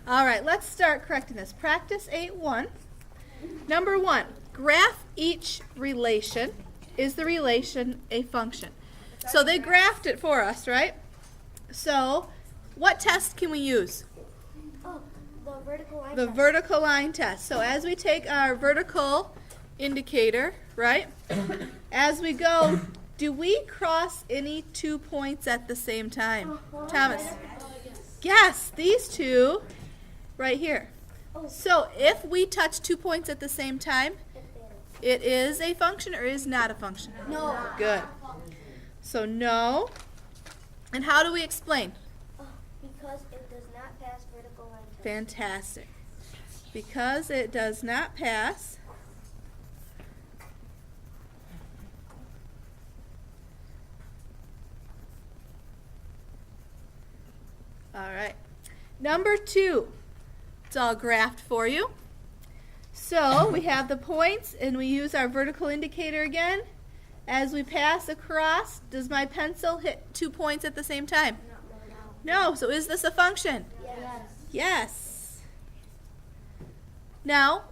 All right, let's start correcting this. Practice 8-1. Number 1, graph each relation. Is the relation a function? So they graphed it for us, right? So what test can we use? Oh, the vertical line The test. vertical line test. So as we take our vertical indicator, right? As we go, do we cross any 2 points at the same time? Thomas? Yes, these two right here. So if we touch 2 points at the same time, it is a function or is not a function? No. Good. So no. And how do we explain? Because it does not pass vertical line test. Fantastic. Because it does not pass all right. Number 2. It's all graphed for you. So we have the points and we use our vertical indicator again. As we pass across, does my pencil hit 2 points at the same time? No. So is this a function? Yes. Yes. Now,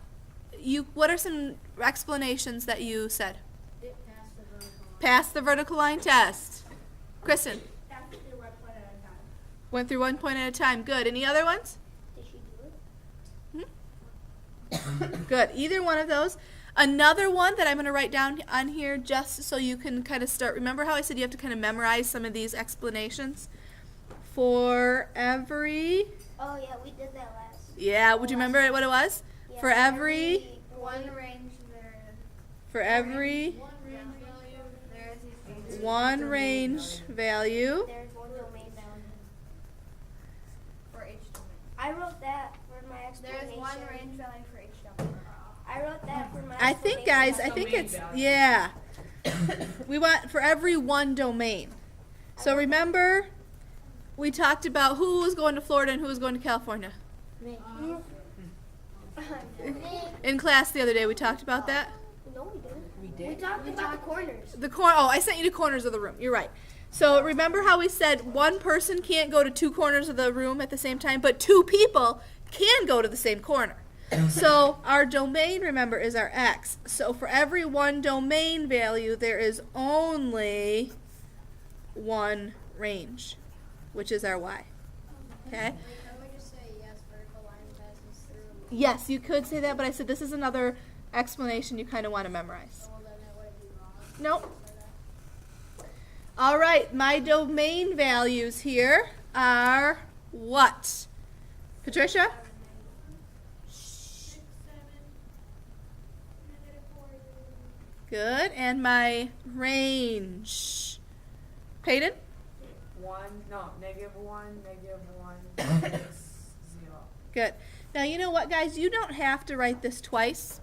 what are some explanations that you said? It passed the vertical line. Pass the vertical line test. Kristen? After the 1 point at a time. Went through 1 point at a time. Good. Any other ones? Did she do it? Good. Either one of those. Another one that I'm going to write down on here just so you can kind of start. Remember how I said you have to kind of memorize some of these explanations? For every... Oh, yeah, we did that last. Yeah, would you remember what it was? Yeah, For every... one range there. For every One range value. There is one range value. There's one domain value. For each domain. I wrote that for my explanation. There's one range value for each domain. I wrote that for my I think, guys, I think it's... Yeah. We want for every one domain. So remember... We talked about who was going to Florida and who was going to California. Me. In class the other day, we talked about that. No, we didn't. We did. We talked about the corners. Oh, I sent you to corners of the room. You're right. So remember how we said one person can't go to 2 corners of the room at the same time, but 2 people can go to the same corner. So our domain, remember, is our x. So for every one domain value, there is only one range, which is our y. Okay? Can we just say yes, vertical line passes through? Yes, you could say that, but I said this is another explanation you kind of want to memorize. Well, then it would be wrong. Nope. All right, my domain values here are what? Patricia? 6, 7, -4. Good. And my range? Peyton? -1, -0. Good. Now, you know what, guys? You don't have to write this twice.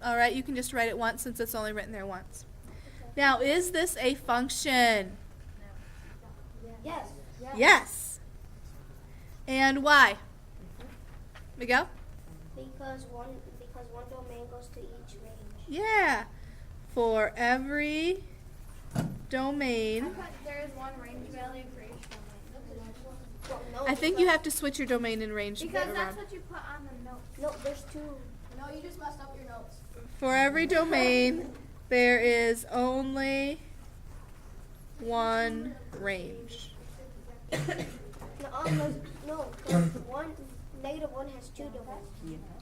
All right, you can just write it once since it's only written there once. Now, is this a function? Yes. Yes. And why? Miguel? Because one domain goes to each range. Yeah. For every domain. There is one range value for each domain. Well, no, I think you have to switch your domain and range Because around. that's what you put on the note. No, there's 2. No, you just messed up your notes. For every domain, there is only one range. No, 'cause one -1 has 2 domains.